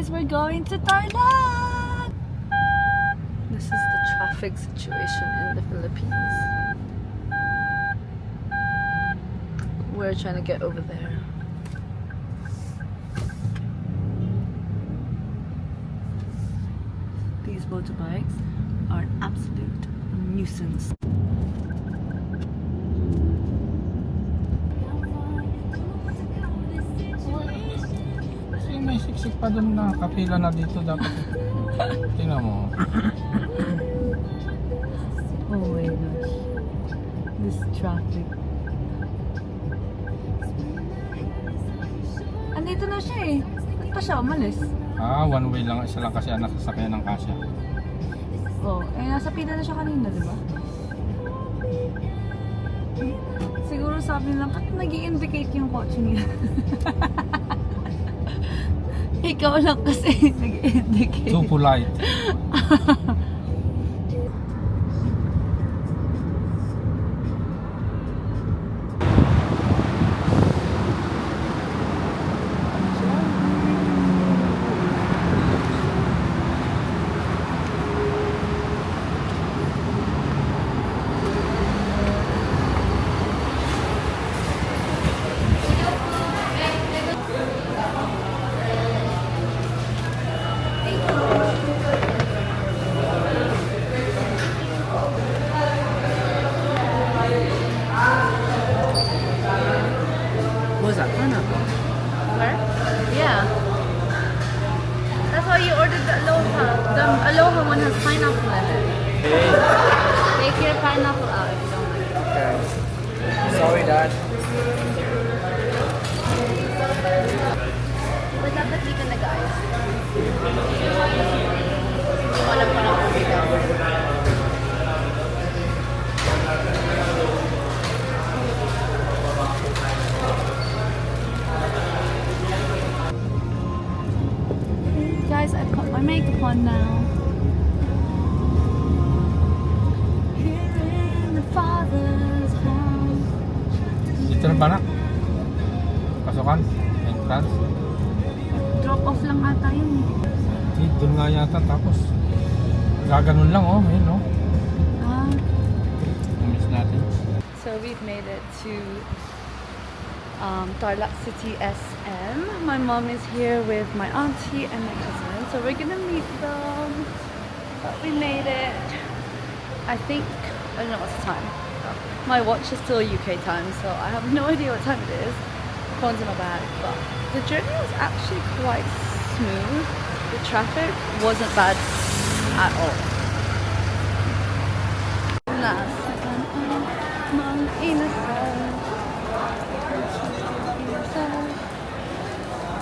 guys, we're going to Tarlac! This is the traffic situation in the Philippines. We're trying to get over there. These motorbikes are an absolute nuisance. Kasi may siksik pa dun na kapila na dito dapat. Tingnan mo. Oh my gosh. This traffic. Andito na siya eh. Ba't pa siya umalis? One way lang. Isa lang kasi ang nakasakyan ng kasya. Oh, eh nasa pila na siya kanina, di ba? Siguro sabi lang, ba't nag-i-indicate yung kotse niya? Ikaw lang kasi nag-i-indicate. Too polite. Was that pineapple? Where? Yeah. That's why you ordered the Aloha. The Aloha one has pineapple in it. Take your pineapple out if you don't like it. Okay. Sorry, Dad. But dapat di ka nag-ayos. Wala pa lang kung ikaw. Guys, I put my makeup on now. Here in the Father's house. Dito na ba na? Pasukan? Entrance? Drop off lang ata yun. Doon nga yata tapos gaganon lang oh. Ayun oh. Ah. Miss natin. So we've made it to Tarlac City SM. My mom is here with my auntie and my cousin, so we're gonna meet them. But we made it. I think, I don't know what's the time. My watch is still UK time, so I have no idea what time it is. The phone's in my bag, but the journey was actually quite smooth. The traffic wasn't bad at all.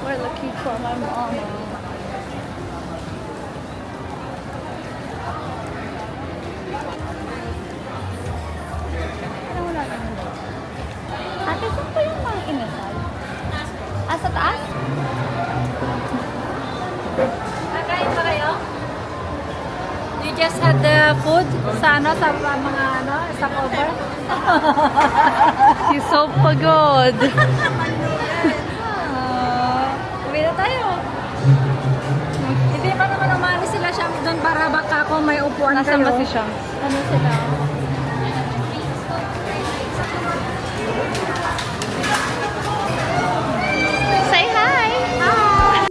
We're looking for my mama. Ano wala ka nila? Ate, saan po yung mga inasal? Ah, sa taas? Nakain pa kayo? You just had the food sa ano, sa mga ano, sa cover? She's so pagod. Uwi na tayo. Hindi pa naman umali sila siya doon para baka kung may upuan Nasaan kayo. ba si Shang? Ano sila? Say hi! Hi!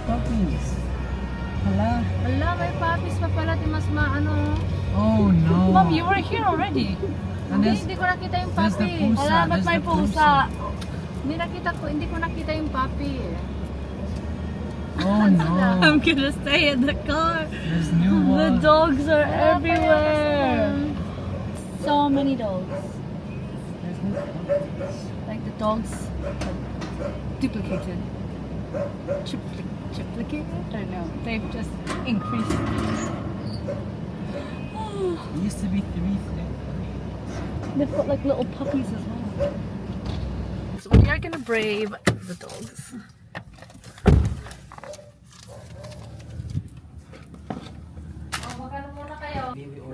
Puppies. Hala. Wala, may papis pa pala. Di mas maano. Oh no. Mom, you were here already. And Hindi ko nakita yung there's the papi. pusa. Wala, ba't There's may the pusa? Hindi ko nakita yung papi. Oh no. I'm gonna stay in the car. There's new The one. dogs are Wala pa yan. everywhere. So many dogs. Like the dogs are duplicated. Triplicated? I don't know. They've just increased. It used to be 3. They've got like little puppies as well. So we are gonna brave the dogs.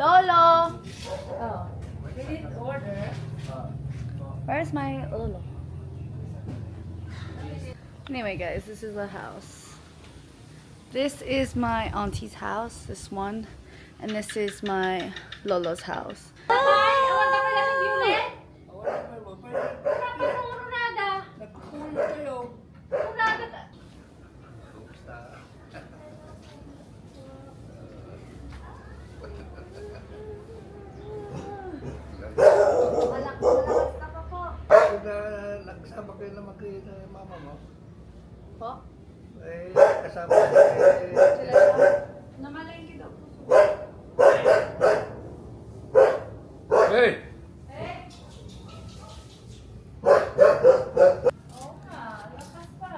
Lolo! Oh. We didn't order. Where's my Lolo? Anyway guys, this is the house. This is my auntie's house, this one. And this is my Lolo's house. Nagsama kayo na magkita ng mama mo? Po? Eh, kasama kayo. Namalengke daw. Hey! Oo nga, lakas pa.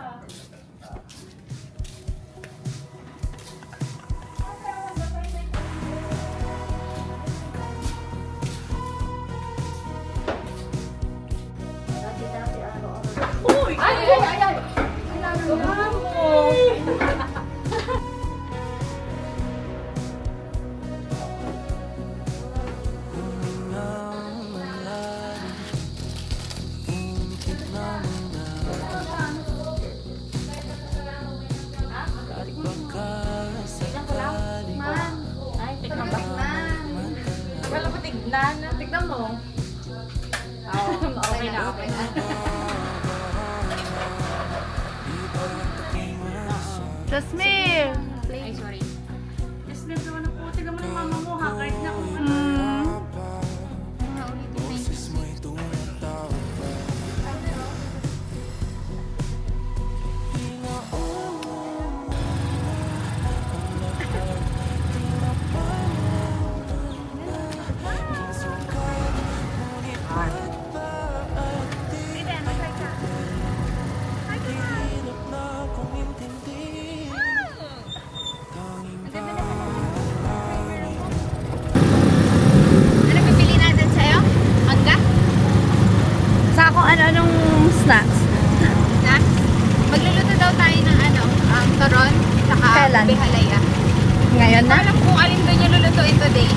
Uy! Ay! Wala ko tignan. Tignan mo. Okay na, okay na. Jasmine! Ay, sorry. Yes, never na po. Tignan mo ng mama mo ha. Kahit na kung Ano pipili natin sa'yo? Mangga? Sa kung ano-anong snacks. snacks. Magluluto daw tayo ng toron, saka Kailan? bihalaya. Ngayon Hindi ko alam kung alin doon yung lulutuin today.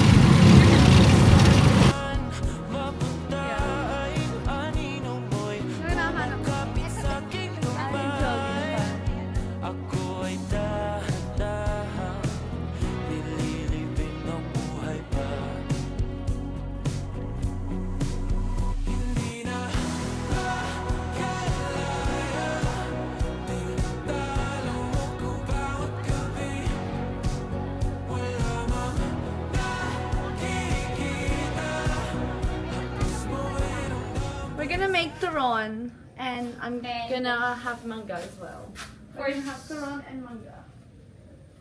We're gonna make turon, and I'm And- gonna have manga as well. We're Or gonna have turon and manga.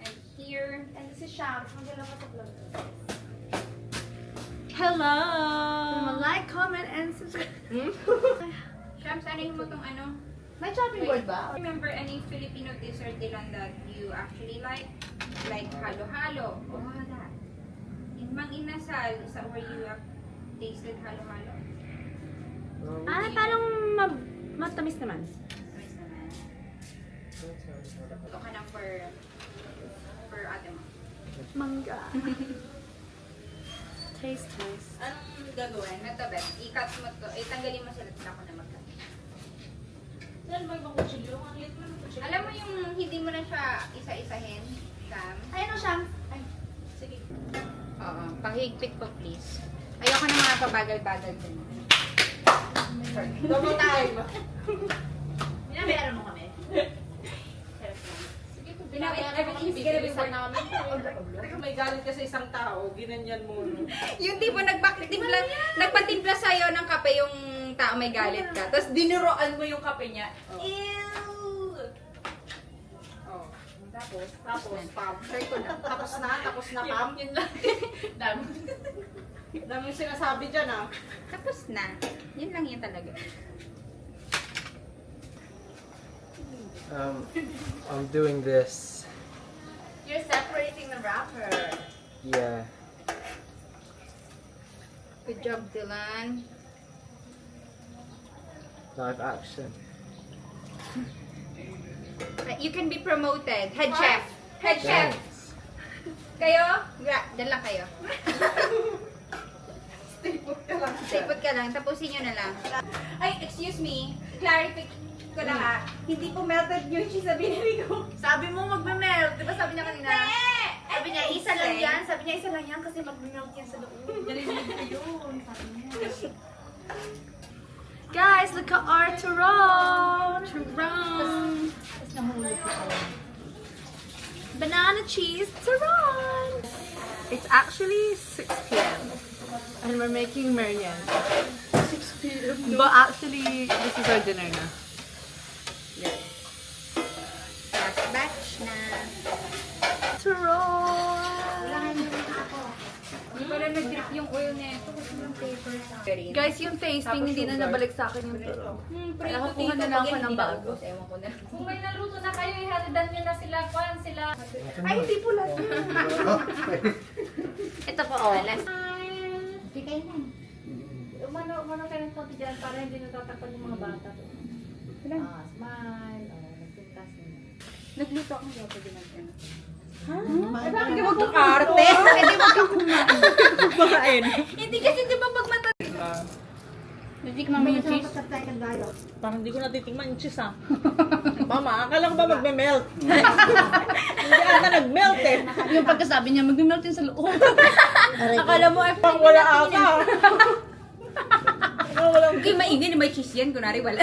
and here. And this is Sham. Mangga lang sa vlog. Hello! Like, comment, and subscribe. Shams, ano mo tong ano? May chopping board ba? Remember any Filipino dessert dilan that you actually like? Like halo-halo. Oh, that. In Mang Inasal, is that where you have tasted halo-halo? Parang matamis naman. Nice naman. Ito ka na for ate mo. Manga. Taste. Anong gagawin? Ito, Ben. I-cut mo to. Tanggalin mo sila. Ako na mag-cut. Alam mo yung hindi mo na siya isa-isahin, Sam? Ayan o, Sham. Sige. Oo. Pahigpit po, please. Ayoko na mga pabagal-bagal din. Sorry. Double time. Binabayaran mo kami. Everything's gonna be worth namin. May galit ka sa isang tao, ginanyan mo. No? Yung tipo nagpatimpla sa'yo ng kape yung tao may galit ka. Tapos dinuroan mo yung kape niya. Ew! Oh. Tapos, pam. Try ko na. Tapos na, pam. Yun lang. Dami yung sinasabi dyan, ah. Tapos na. Yun lang yun talaga. I'm doing this. You're separating the wrapper. Yeah. Good job, Dylan. Live action. You can be promoted. Head chef. Head chef. Thanks. Kayo? Dyan lang kayo. Stay put ka lang. Stay put ka lang, tapusin nyo na lang. Ay, excuse me. Clarify ko lang Hindi po melted yung cheese na binili ko. Sabi mo magme-melt. Di ba sabi niya kanina? Sabi niya, isa lang Kasi- yan. Sabi niya, isa lang yan kasi magme-melt yan sa loob. Narinig ko yun. Sabi niya. Guys, look at our turon! Turon! Tapos nahulog ko banana cheese turon! It's actually 6 p.m. and we're making merienda. 6 p.m. But actually, this is our dinner na. Yes. Last batch na. Turon! Hindi pala nag-drip yung oil na ito kasi yung paper sa akin. Guys, yung tasting, hindi na nabalik sa akin yung turon. Pre, Nakakuha na lang ako ng bago. Ewan ko na. Kung may naluto na kayo, ihalidan nyo na sila, kwan sila. Ay, hindi pula. Ito po, oh. Hindi kayo na. Umano kayo ng konti dyan para hindi natatakpan yung mga bata. Smile. Nagpintas nila. Nagluto akong gawa din natin. Ay, bakit ka magkakarte? Hindi wag kang kumain. Bakain. Hindi kasi di ba pag mata... Natikman mo yung cheese? Parang hindi ko natitingnan yung cheese ah. Mama, akala ko ba magme-melt? Hindi ata nag-melt eh. Yung pagkasabi niya, mag-melt yun sa loob. Akala mo ay Pang wala ata. Okay, maingay na may cheese yan. Kunwari wala.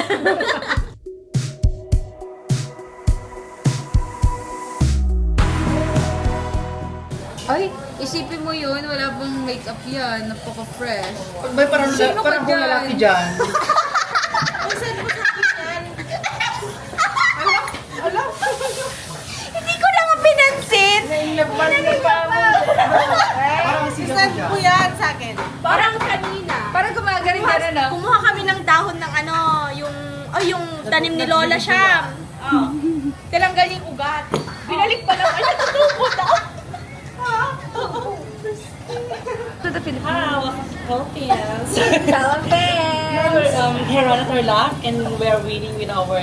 Ay, isipin mo yun, wala pang makeup yan, napaka-fresh. May parang, Sino ka parang dyan? lalaki dyan. Hindi ko na nga pinansin! Parang sigaw dyan. ko yan sa akin. Parang kanina. Parang gumagaling ka na, Kumuha kami ng dahon ng ano, yung tanim ni Lola siya. Oh. Tinanggal yung ugat. Binalik pa lang, ay natutubod ako. To the Philippines. Hi, welcome to Philippines. We're here on Tarlac and we're waiting with our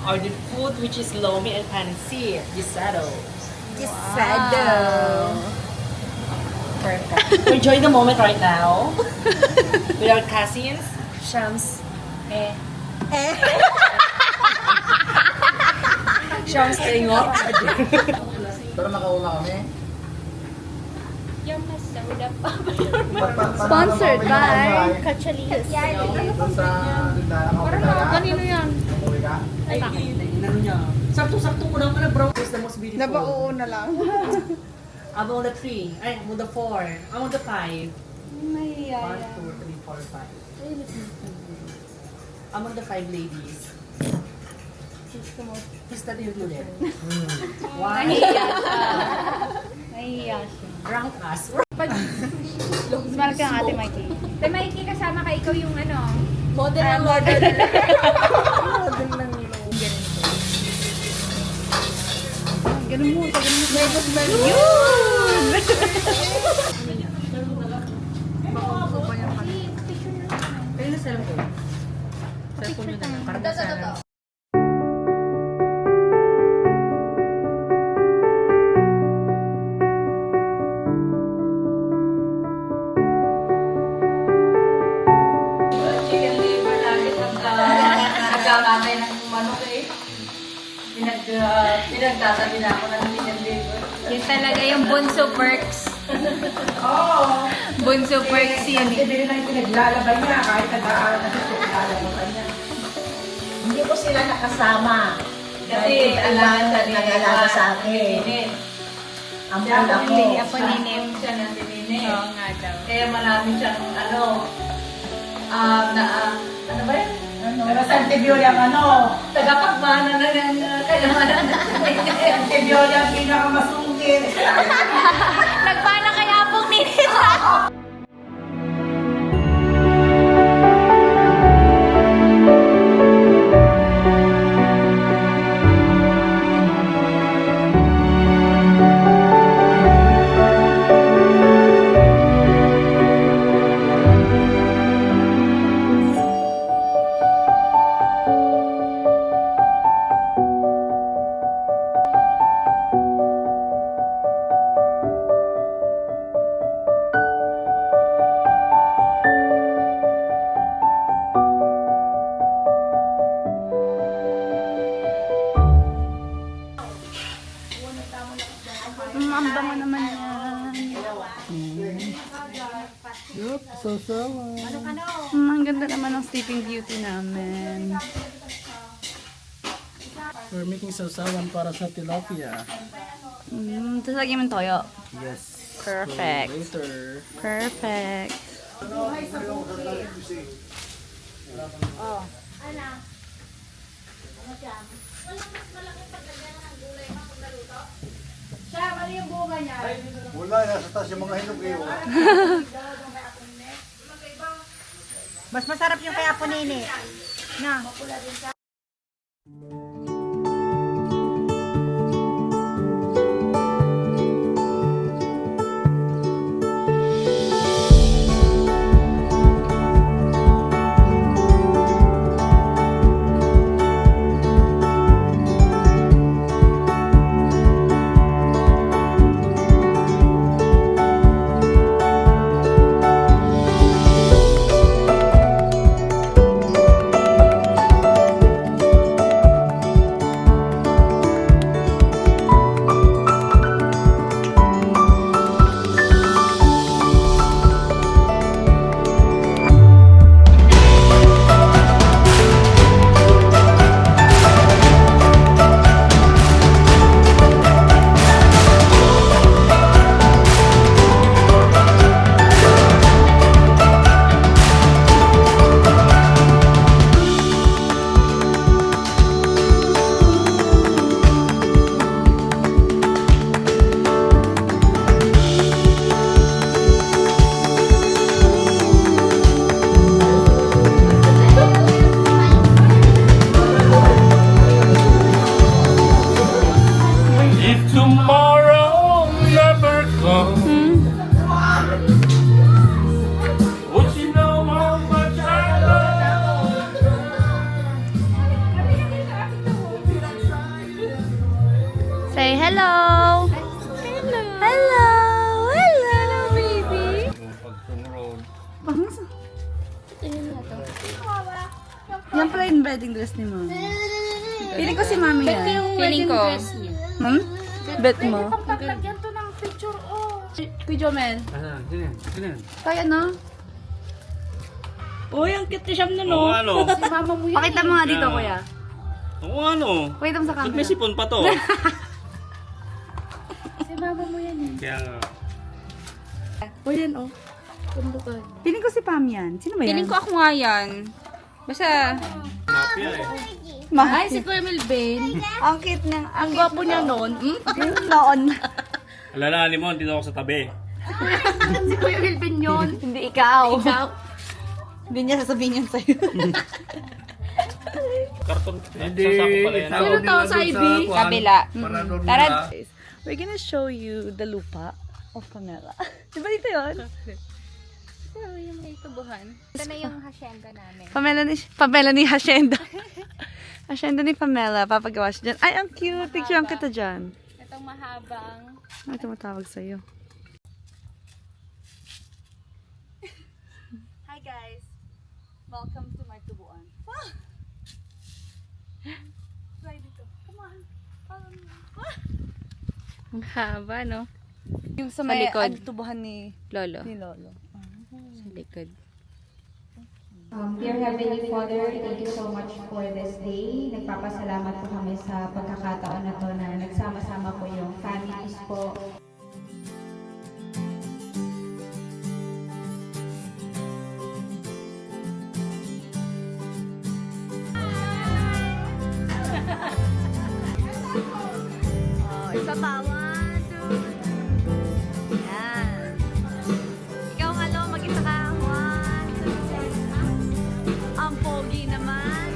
ordered food, which is lomi and pansi, gisado. Perfect. We're enjoying the moment right now with our cousins, Shams, Shams Engo. Pero nakauna kami. Yung masoda pa. Sponsored by Kachalias. Doon sa tindahan ako. Kanino yan? Umuwi ka? Ay, ano niya? Sakto-sakto ko naman bro. It's the most beautiful. Nabauo na lang. I'm on the 3. Ay, I'm on the 4. I'm on the 5. 1, 2, 3, 4, 5. I'm on the 5 ladies. Who's that included? Why? Nahihiya siya. Rank us. Smile ka ng ate Mikey. Tay Mikey, kasama ka, ikaw yung ano. Model na model. Ganun mo, ganun mo. Yun! Kayo na cellphone. Cellphone nyo na lang. Para nasa Chicken liver lagi agaw namin ng manok eh. Pinagtasabi na ako ng chicken liver. Yun talaga yung bunso perks. Bunso perks yun eh. Hindi na yung pinaglalaban niya kahit nag-aaral na siya pinaglalaban niya. Hindi ko sila nakasama. Kasi alaga nag-alaga sa akin. Ang pula ko. Apo ninim. Siya na tinine. Oo nga daw. Kaya marami siyang ano ba yun? Pero sa Antibiola ang ano, Tagapagmana na yan. Kailangan Antibiola ang pinakamasungkit. Nagpana kaya pong ninita. ang bango naman yan. Yup, sasawa. Ang ganda naman ng Sleeping Beauty namin. We're making sausawan para sa tilapia. Tapos lagyan mo ng toyo. Yes. Perfect. So later. Perfect. Wala, nasa taas yung mga hinog eh. Mas masarap yung kaya po nini. Na. If tomorrow never comes, would you know how much I love? Say hello. Hello. Hello. Hello, baby. Bangus. Yan pala yung wedding dress ni Mami. Piling ko si Mami yan. Feeling ko. Bet mo. Paglagyan to ng picture, oh. Kuya Jomel. Kaya no? Uy, ang cute ni Siyam na, no? ano? Si mama mo yan. Pakita mo nga dito, kuya. Oo, ano? Pakita mo sa Ba't camera. may sipon pa to? Si mama mo yan eh. Kaya nga. O yan, oh. Piling ko si Pam yan. Sino ba yan? Feeling ko ako nga yan. Basta, Mafia eh. Ay, si Kuya Melvin. Ang cute ng, ang gwapo niya noon. Noon. Alalahanin mo, dito ako sa tabi. Si Kuya Melvin yun. Hindi ikaw. Hindi niya sasabihin yan sa'yo. Karton. Hindi, Sasako pala yan. Sino to sa IB? kabila. Para doon Tara. na. We're gonna show you the lupa of Pamela. Diba dito yun? ito yung may tubuhan. Ito na yung hacienda namin. Pamela ni Hacienda. Hacienda ni Pamela. Papagawa siya dyan. Ay, ang cute. Picture ang kita dyan. Itong mahabang. Ay, tumatawag sa'yo. Hi guys. Welcome to my tubuan. Try dito. Come on. Ang haba, no? Yung sa may, likod. ano, Tubuhan ni Lolo. Lolo. Sa likod. Dear Heavenly Father, thank you so much for this day. Nagpapasalamat po kami sa pagkakataon na to na nagsama-sama po yung families po. Isa pa. 1, 2. Yan. Ikaw nga, Lo. Mag-isa ka. 1, 2. Ang pogi naman.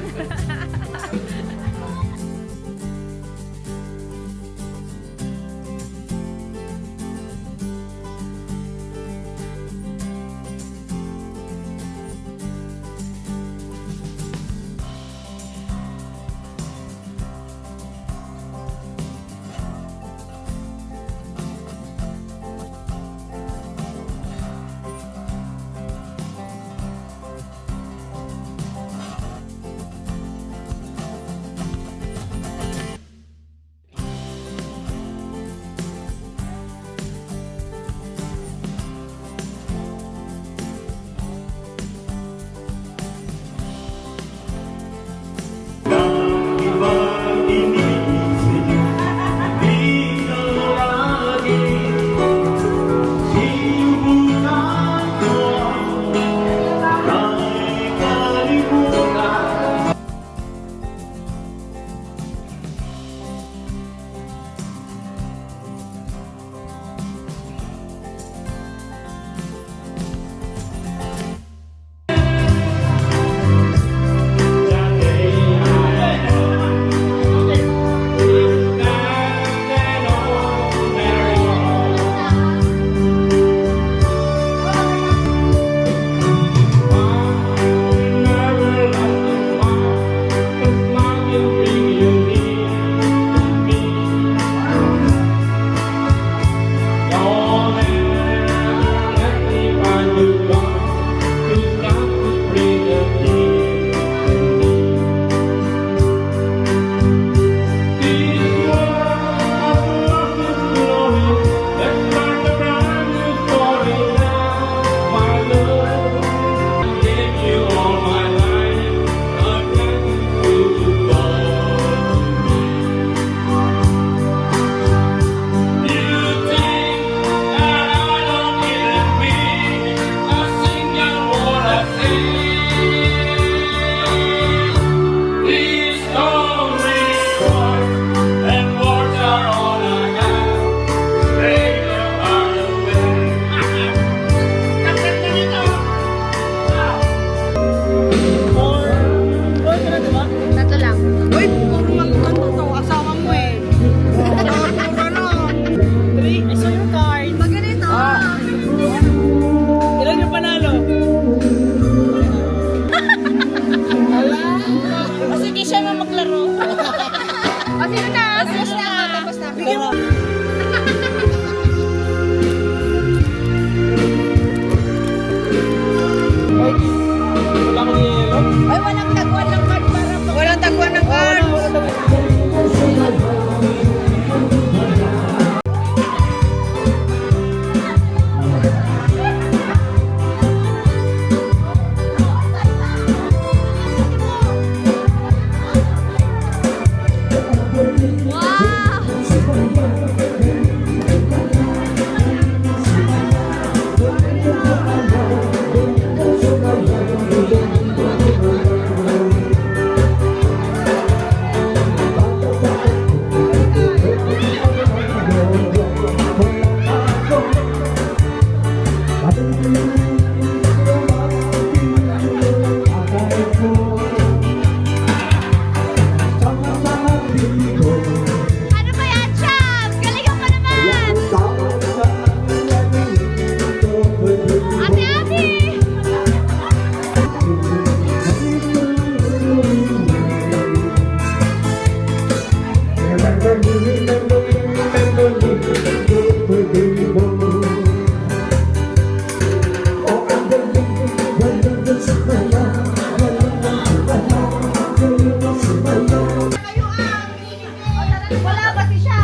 Wala ba si siya?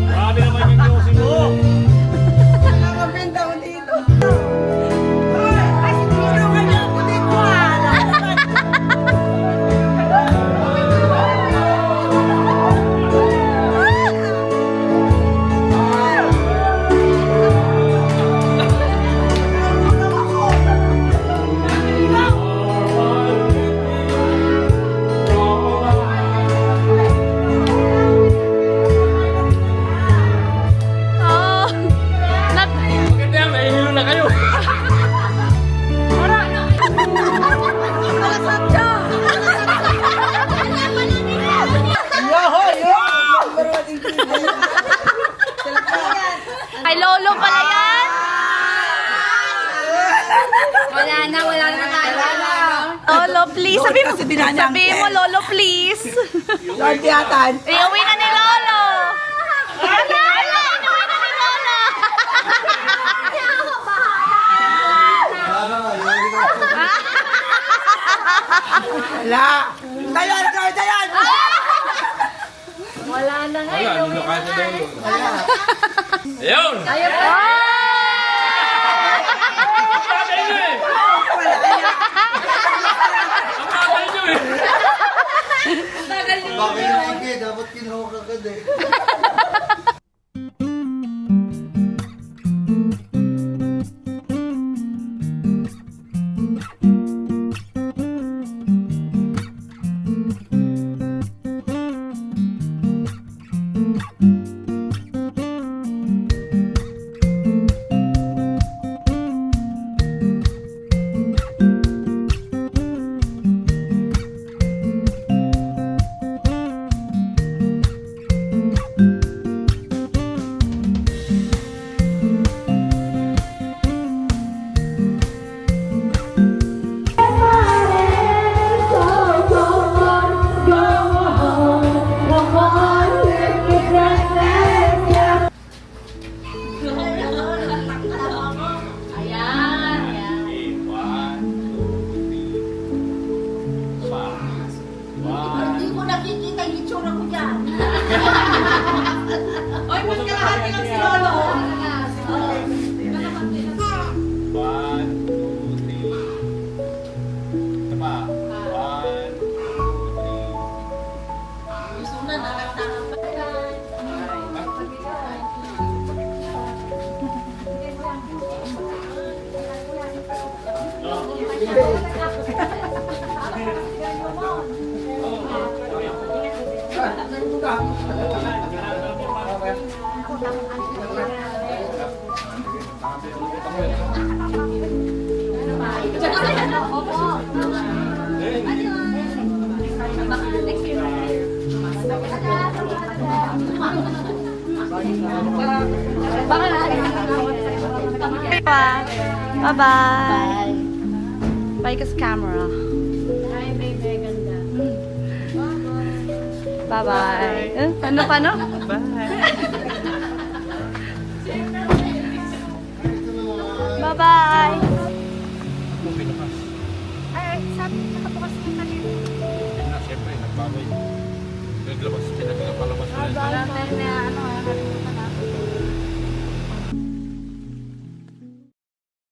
Grabe naman yung closing mo. Oh. Maganda yan, may hilo na kayo. Kay Lolo pala yan. Wala na tayo. Lolo, please. Sabihin mo, Lolo, please. Lord Yatan. Iuwi na ni Lolo. Iuwi na ni Lolo. Wala. Tayo na kami tayo. Wala na nga. Wala, hindi na kaya sa dulo. Ayun! Ayun po. Tatay nyo eh! Ang tatay nyo eh! Bakit naigi? Dapat kinuha ka agad eh. Hindi ko nakikita yung itsura ko dyan. Oy, ba't kalahati lang si Lolo? One, two, three. Isa pa. One, two, three. Gusto na nakaktakap. Bye-bye. Bye ka sa camera. Ay, baby, ganda. Bye-bye. Paano? Bye-bye. Ay, sabi nakabukas ng kanina. Yun na, siyempre, nagbago yun. Naglabas, pinapalabas mo yun. Dati na ano